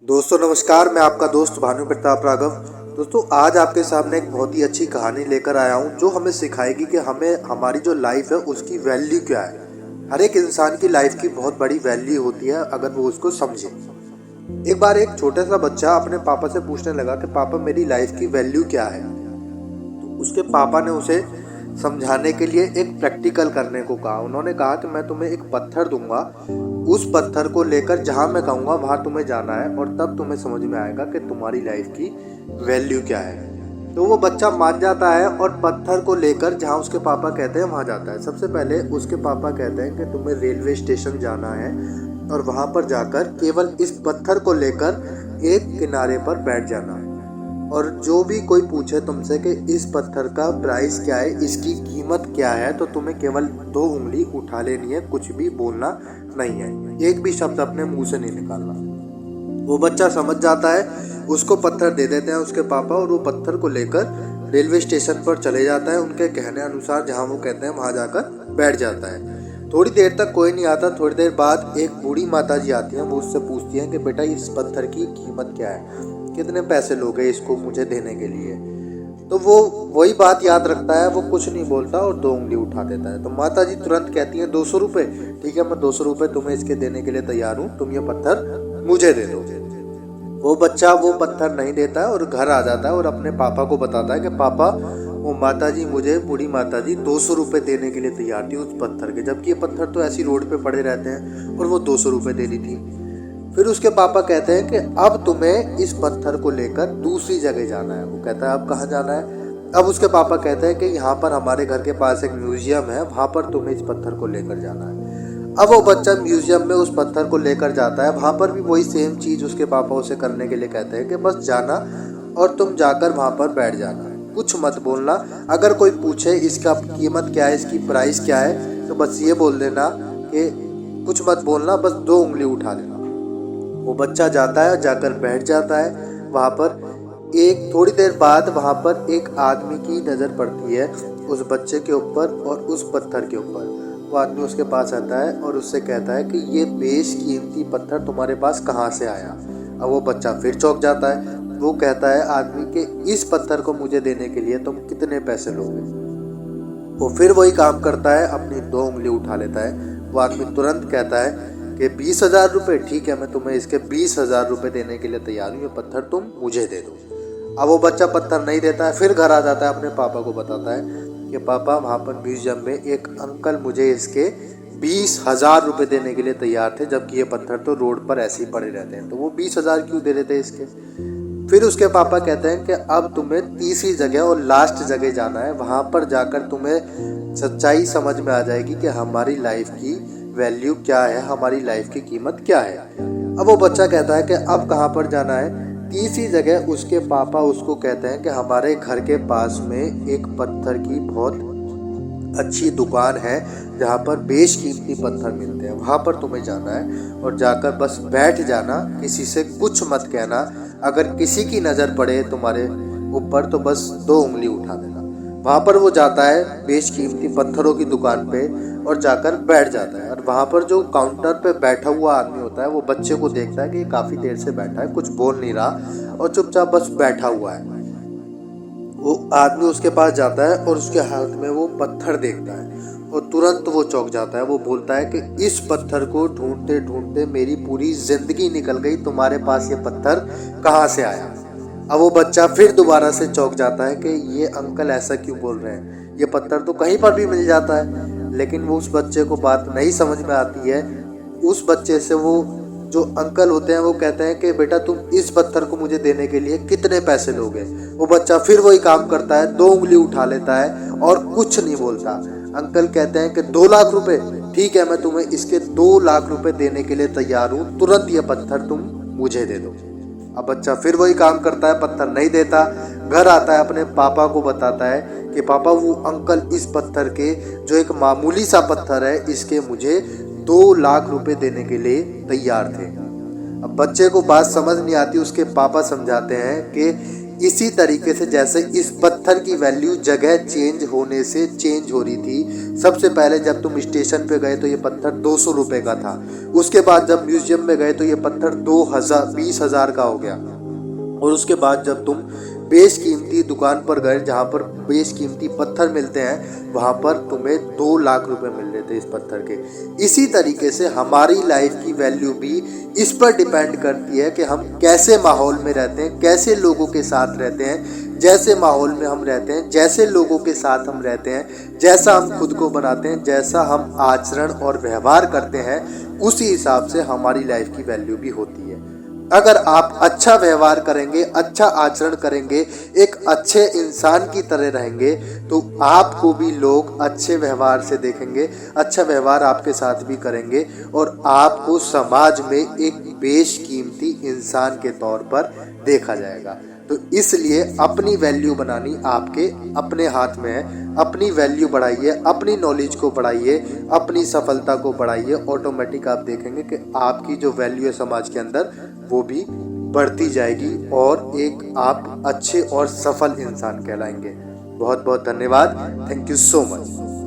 दोस्तों नमस्कार, मैं आपका दोस्त भानु प्रताप राघव। दोस्तों आज आपके सामने एक बहुत ही अच्छी कहानी लेकर आया हूँ जो हमें सिखाएगी कि हमें हमारी जो लाइफ है उसकी वैल्यू क्या है। हर एक इंसान की लाइफ की बहुत बड़ी वैल्यू होती है अगर वो उसको समझे। एक बार एक छोटा सा बच्चा अपने पापा से पूछने लगा कि पापा मेरी लाइफ की वैल्यू क्या है। तो उसके पापा ने उसे समझाने के लिए एक प्रैक्टिकल करने को कहा। उन्होंने कहा कि मैं तुम्हें एक पत्थर दूंगा, उस पत्थर को लेकर जहाँ मैं कहूँगा वहाँ तुम्हें जाना है और तब तुम्हें समझ में आएगा कि तुम्हारी लाइफ की वैल्यू क्या है। तो वो बच्चा मान जाता है और पत्थर को लेकर जहाँ उसके पापा कहते हैं वहाँ जाता है। सबसे पहले उसके पापा कहते हैं कि तुम्हें रेलवे स्टेशन जाना है और वहाँ पर जाकर केवल इस पत्थर को लेकर एक किनारे पर बैठ जाना है और जो भी कोई पूछे तुमसे कि इस पत्थर का प्राइस क्या है, इसकी कीमत क्या है, तो तुम्हें केवल 2 उंगली उठा लेनी है, कुछ भी बोलना नहीं है, एक भी शब्द अपने मुंह से नहीं निकालना। वो बच्चा समझ जाता है, उसको पत्थर दे देते हैं उसके पापा और वो पत्थर को लेकर रेलवे स्टेशन पर चले जाता है। उनके कहने अनुसार जहाँ वो कहते हैं वहाँ जाकर बैठ जाता है। थोड़ी देर तक कोई नहीं आता। थोड़ी देर बाद एक बूढ़ी माता जी आती हैं। वो उससे पूछती हैं कि बेटा इस पत्थर की कीमत क्या है, कितने पैसे लोगे इसको मुझे देने के लिए। तो वो वही बात याद रखता है, वो कुछ नहीं बोलता और 2 उंगली उठा देता है। तो माता जी तुरंत कहती हैं 200 रुपये। ठीक है, मैं 200 रुपये तुम्हें इसके देने के लिए तैयार हूँ, तुम ये पत्थर मुझे दे दो। वो बच्चा वो पत्थर नहीं देता है और घर आ जाता है और अपने पापा को बताता है कि पापा वो माता जी, मुझे बूढ़ी माता जी 200 रुपये देने के लिए तैयार थी उस पत्थर के, जबकि ये पत्थर तो ऐसी रोड पे पड़े रहते हैं और वो 200 रुपये दे रही थी। फिर उसके पापा कहते हैं कि अब तुम्हें इस पत्थर को लेकर दूसरी जगह जाना है। वो कहता है अब कहाँ जाना है। अब उसके पापा कहते हैं कि यहाँ पर हमारे घर के पास एक म्यूजियम है, वहाँ पर तुम्हें इस पत्थर को लेकर जाना है। अब वो बच्चा म्यूजियम में उस पत्थर को लेकर जाता है। वहाँ पर भी वही सेम चीज़ उसके पापा उसे करने के लिए कहते हैं कि बस जाना और तुम जाकर वहाँ पर बैठ जाना, कुछ मत बोलना। अगर कोई पूछे इसका कीमत क्या है, इसकी प्राइस क्या है, तो बस ये बोल देना कि कुछ मत बोलना, बस 2 उंगली उठा लेना। वो बच्चा जाता है, जाकर बैठ जाता है वहाँ पर। एक थोड़ी देर बाद वहाँ पर एक आदमी की नज़र पड़ती है उस बच्चे के ऊपर और उस पत्थर के ऊपर। वो आदमी उसके पास आता है और उससे कहता है कि ये बेशकीमती पत्थर तुम्हारे पास कहाँ से आया। अब वो बच्चा फिर चौंक जाता है। वो कहता है आदमी कि इस पत्थर को मुझे देने के लिए तुम कितने पैसे लोगे। वो फिर वही काम करता है, अपनी 2 उंगली उठा लेता है। वो आदमी तुरंत कहता है कि 20,000 रुपये। ठीक है, मैं तुम्हें इसके 20,000 रुपये देने के लिए तैयार हूँ, ये पत्थर तुम मुझे दे दो। अब वो बच्चा पत्थर नहीं देता है। फिर घर आ जाता है, अपने पापा को बताता है कि पापा वहाँ पर म्यूजियम में एक अंकल मुझे इसके 20,000 रुपये देने के लिए तैयार थे, जबकि ये पत्थर तो रोड पर ऐसे ही पड़े रहते हैं, तो वो 20,000 क्यों दे रहे थे इसके। फिर उसके पापा कहते हैं कि अब तुम्हें तीसरी जगह और लास्ट जगह जाना है, वहाँ पर जाकर तुम्हें सच्चाई समझ में आ जाएगी कि हमारी लाइफ की वैल्यू क्या है, हमारी लाइफ की कीमत क्या है। अब वो बच्चा कहता है कि अब कहाँ पर जाना है। तीसरी जगह उसके पापा उसको कहते हैं कि हमारे घर के पास में एक पत्थर की बहुत अच्छी दुकान है जहाँ पर बेशकीमती पत्थर मिलते हैं, वहाँ पर तुम्हें जाना है और जाकर बस बैठ जाना, किसी से कुछ मत कहना। अगर किसी की नज़र पड़े तुम्हारे ऊपर तो बस 2 उंगली उठा देना। वहाँ पर वो जाता है बेशकीमती पत्थरों की दुकान पे और जाकर बैठ जाता है। और वहाँ पर जो काउंटर पे बैठा हुआ आदमी होता है वो बच्चे को देखता है कि ये काफ़ी देर से बैठा है, कुछ बोल नहीं रहा और चुपचाप बस बैठा हुआ है। वो आदमी उसके पास जाता है और उसके हाथ में वो पत्थर देखता है और तुरंत वो चौंक जाता है। वो बोलता है कि इस पत्थर को ढूंढते ढूंढते मेरी पूरी जिंदगी निकल गई, तुम्हारे पास ये पत्थर कहाँ से आया। अब वो बच्चा फिर दोबारा से चौंक जाता है कि ये अंकल ऐसा क्यों बोल रहे हैं, ये पत्थर तो कहीं पर भी मिल जाता है। लेकिन वो उस बच्चे को बात नहीं समझ में आती है। उस बच्चे से वो जो अंकल होते हैं वो कहते हैं कि बेटा तुम इस पत्थर को मुझे देने के लिए कितने पैसे लोगे। वो बच्चा फिर वही काम करता है, 2 उंगली उठा लेता है और कुछ नहीं बोलता। अंकल कहते हैं कि 2 लाख रुपए। ठीक है, मैं तुम्हें इसके 2 लाख रुपए देने के लिए तैयार हूँ, तुरंत ये पत्थर तुम मुझे दे दो। अब बच्चा फिर वही काम करता है, पत्थर नहीं देता। घर आता है, अपने पापा को बताता है कि पापा वो अंकल इस पत्थर के, जो एक मामूली सा पत्थर है, इसके मुझे 2 लाख रुपए देने के लिए तैयार थे। अब बच्चे को बात समझ नहीं आती। उसके पापा समझाते हैं कि इसी तरीके से जैसे इस पत्थर की वैल्यू जगह चेंज होने से चेंज हो रही थी। सबसे पहले जब तुम स्टेशन पे गए तो ये पत्थर 200 रुपए का था। उसके बाद जब म्यूजियम में गए तो ये पत्थर 20,000 का हो गया। और उसके बाद जब तुम बेशकीमती दुकान पर गए जहाँ पर बेशकीमती पत्थर मिलते हैं, वहाँ पर तुम्हें 2 लाख रुपए मिल रहे थे इस पत्थर के। इसी तरीके से हमारी लाइफ की वैल्यू भी इस पर डिपेंड करती है कि हम कैसे माहौल में रहते हैं, कैसे लोगों के साथ रहते हैं। जैसे माहौल में हम रहते हैं, जैसे लोगों के साथ हम रहते हैं, जैसा हम खुद को बनाते हैं, जैसा हम आचरण और व्यवहार करते हैं, उसी हिसाब से हमारी लाइफ की वैल्यू भी होती है। अगर आप अच्छा व्यवहार करेंगे, अच्छा आचरण करेंगे, एक अच्छे इंसान की तरह रहेंगे, तो आपको भी लोग अच्छे व्यवहार से देखेंगे, अच्छा व्यवहार आपके साथ भी करेंगे और आपको समाज में एक बेशकीमती इंसान के तौर पर देखा जाएगा। तो इसलिए अपनी वैल्यू बनानी आपके अपने हाथ में है। अपनी वैल्यू बढ़ाइए, अपनी नॉलेज को बढ़ाइए, अपनी सफलता को बढ़ाइए। ऑटोमेटिक आप देखेंगे कि आपकी जो वैल्यू है समाज के अंदर वो भी बढ़ती जाएगी और एक आप अच्छे और सफल इंसान कहलाएंगे। बहुत बहुत धन्यवाद। Thank you so much.